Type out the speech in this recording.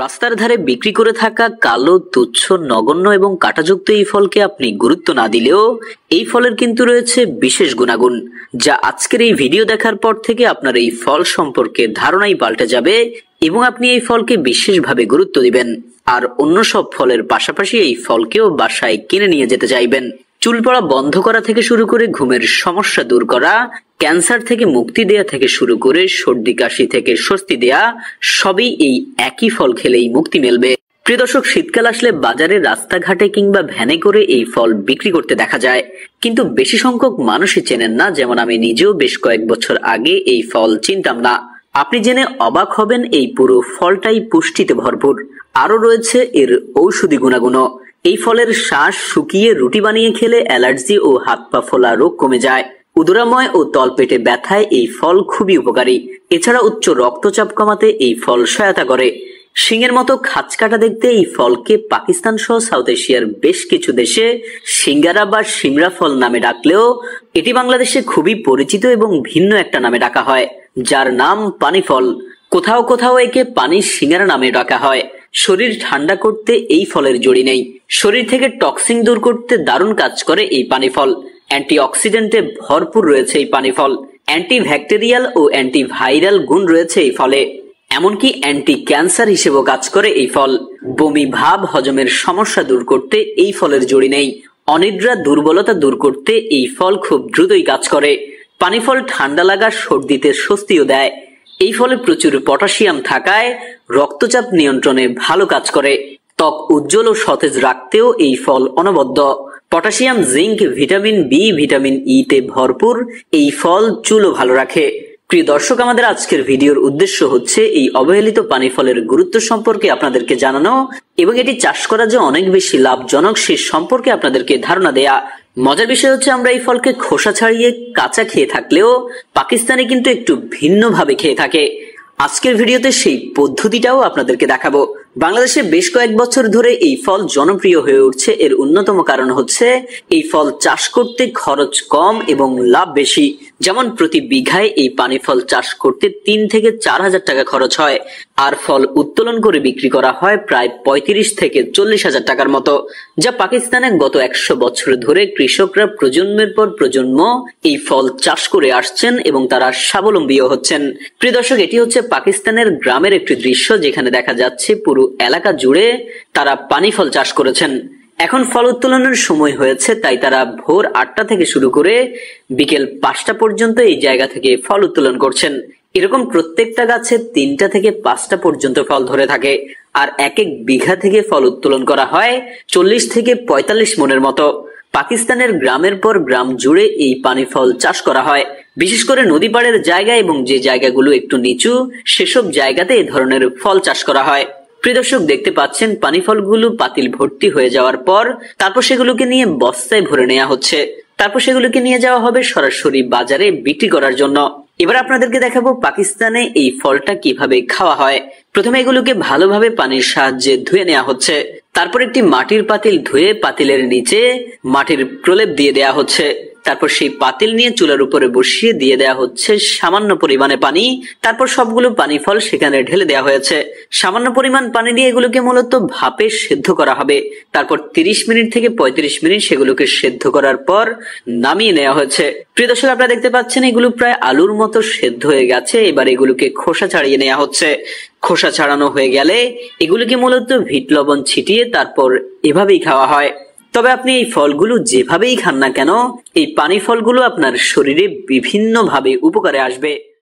রাস্তার ধারে বিক্রি করে থাকা কালো, তুচ্ছ, নগণ্য এবং কাঁটাযুক্ত এই ফলকে আপনি গুরুত্ব না দিলেও এই ফলের কিন্তু রয়েছে বিশেষ গুণাগুণ, যা আজকের এই ভিডিও দেখার পর থেকে আপনার এই ফল সম্পর্কে ধারণাই পাল্টে যাবে এবং আপনি এই ফলকে বিশেষভাবে গুরুত্ব দিবেন আর অন্য সব ফলের পাশাপাশি এই ফলকেও বাসায় কিনে নিয়ে যেতে চাইবেন। চুল পড়া বন্ধ করা থেকে শুরু করে ঘুমের সমস্যা দূর করা, ক্যান্সার থেকে মুক্তি দেয়া থেকে শুরু করে সর্দি কাশি থেকে স্বস্তি দেয়া, সবই এই একই ফল খেলেই মুক্তি মিলবে। প্রিয় দর্শক, শীতকাল আসলে বাজারে, রাস্তাঘাটে কিংবা ভ্যানে করে এই ফল বিক্রি করতে দেখা যায়, কিন্তু বেশি সংখ্যক মানুষই চেনেন না। যেমন আমি নিজেও বেশ কয়েক বছর আগে এই ফল চিনতাম না। আপনি জেনে অবাক হবেন, এই পুরো ফলটাই পুষ্টিতে ভরপুর। আরো রয়েছে এর ঔষধি গুণাগুণও। এই ফলের শাঁস শুকিয়ে রুটি বানিয়ে খেলে অ্যালার্জি ও হাত পা ফোলা রোগ কমে যায়। উদরাময় ও তলপেটে ব্যথায় এই ফল খুবই উপকারী। এছাড়া উচ্চ রক্তচাপ কমাতে এই ফল সহায়তা করে। শিঙের মতো খাঁচকাটা দেখতে এই ফলকে পাকিস্তান সহ সাউথ এশিয়ার বেশ কিছু দেশে সিঙ্গারা বা সিমরা ফল নামে ডাকলেও এটি বাংলাদেশে খুবই পরিচিত এবং ভিন্ন একটা নামে ডাকা হয়, যার নাম পানি ফল। কোথাও কোথাও একে পানির সিঙ্গারা নামে ডাকা হয়। শরীর ঠান্ডা করতে এই ফলের জড়ি নেই। শরীর থেকে টক্সিন দূর করতে দারুণ কাজ করে এই পানি ফল। অ্যান্টিঅক্সিডেন্টে ভরপুর রয়েছে এই পানি ফল। অ্যান্টি ব্যাকটেরিয়াল ও অ্যান্টিভাইরাল গুণ রয়েছে এই ফলে। এমনকি অ্যান্টি ক্যান্সার হিসেবেও কাজ করে এই ফল। বমি ভাব, হজমের সমস্যা দূর করতে এই ফলের জড়ি নেই। অনিদ্রা, দুর্বলতা দূর করতে এই ফল খুব দ্রুতই কাজ করে। পানি ফল ঠান্ডা লাগা, সর্দিতে স্বস্তিও দেয়। এই ফলে প্রচুর পটাশিয়াম থাকায় রক্তচাপ নিয়ন্ত্রণে ভালো কাজ করে। ত্বক উজ্জ্বল ও সতেজ রাখতেও এই ফল অনবদ্য। Potassium, zinc, vitamin B, vitamin E তে ভরপুর এই ফল চুলও ভালো রাখে। প্রিয় দর্শক, আমাদের আজকের ভিডিওর উদ্দেশ্য হচ্ছে এই অবহেলিত পানি ফলের গুরুত্ব সম্পর্কে আপনাদেরকে জানানো এবং এটি চাষ করা যে অনেক বেশি লাভজনক সে সম্পর্কে আপনাদেরকে ধারণা দেয়া। মজার বিষয় হচ্ছে, আমরা এই ফলকে খোসা ছাড়িয়ে কাঁচা খেয়ে থাকলেও পাকিস্তানে কিন্তু একটু ভিন্নভাবে খেয়ে থাকে। আজকের ভিডিওতে সেই পদ্ধতিটাও আপনাদেরকে দেখাবো। বাংলাদেশে বেশ কয়েক বছর ধরে এই ফল জনপ্রিয় হয়ে উঠছে। এর অন্যতম কারণ হচ্ছে এই ফল চাষ করতে খরচ কম এবং লাভ বেশি। যেমন প্রতি বিঘায় এই পানি ফল চাষ করতে 3 থেকে 4 হাজার টাকা খরচ হয়, আর ফল উত্তোলন করে বিক্রি করা হয় প্রায় 35 থেকে 40 হাজার টাকার মতো, যা পাকিস্তানে গত 100 বছর ধরে কৃষকরা প্রজন্মের পর প্রজন্ম এই ফল চাষ করে আসছেন এবং তারা স্বাবলম্বীও হচ্ছেন। প্রিয় দর্শক, এটি হচ্ছে পাকিস্তানের গ্রামের একটি দৃশ্য, যেখানে দেখা যাচ্ছে পুরো এলাকা জুড়ে তারা পানি ফল চাষ করেছেন। এখন ফল উত্তোলনের সময় হয়েছে, তাই তারা ভোর 8টা থেকে শুরু করে বিকেল 5টা পর্যন্ত এই জায়গা থেকে ফল উত্তোলন করছেন। এরকম প্রত্যেকটা গাছে 3টা থেকে 5টা পর্যন্ত ফল ধরে থাকে, আর এক এক বিঘা থেকে ফল উত্তোলন করা হয় 40 থেকে 45 মনের মতো। পাকিস্তানের গ্রামের পর গ্রাম জুড়ে এই পানি ফল চাষ করা হয়। বিশেষ করে নদী পাড়ের জায়গা এবং যে জায়গাগুলো একটু নিচু, সেসব জায়গাতে এই ধরনের ফল চাষ করা হয়। প্রিয় দর্শক, দেখতে পাচ্ছেন পানি ফলগুলো পাতিল ভর্তি হয়ে যাওয়ার পর তারপর সেগুলোকে নিয়ে বস্তায় ভরে নেওয়া হচ্ছে। তারপর সেগুলোকে নিয়ে যাওয়া হবে সরাসরি বাজারে বিক্রি করার জন্য। এবার আপনাদেরকে দেখাবো পাকিস্তানে এই ফলটা কিভাবে খাওয়া হয়। প্রথমে এগুলোকে ভালোভাবে পানির সাহায্যে ধুয়ে নেওয়া হচ্ছে। তারপর একটি মাটির পাতিল ধুয়ে পাতিলের নিচে মাটির প্রলেপ দিয়ে দেয়া হচ্ছে। তারপর সেই পাতিল নিয়ে চুলার উপরে বসিয়ে দিয়ে দেয়া হচ্ছে সামান্য পরিমাণে পানি। তারপর সবগুলো পানি ফল সেখানে ঢেলে দেওয়া হয়েছে। সামান্য পরিমাণ পানি দিয়ে এগুলোকে মূলত ভাপে সেদ্ধ করা হবে। তারপর 30 মিনিট থেকে 35 মিনিট সেগুলোকে সেদ্ধ করার পর নামিয়ে নেওয়া হয়েছে। প্রিয় দর্শক, আপনারা দেখতে পাচ্ছেন এগুলো প্রায় আলুর মতো সেদ্ধ হয়ে গেছে। এবার এগুলোকে খোসা ছাড়িয়ে নেওয়া হচ্ছে। খোসা ছাড়ানো হয়ে গেলে এগুলোকে মূলত ভিট লবণ ছিটিয়ে তারপর এভাবেই খাওয়া হয়। তবে আপনি এই ফলগুলো যেভাবেই খান না কেন, এই পানি ফলগুলো আপনার শরীরে বিভিন্নভাবে উপকারে আসবে।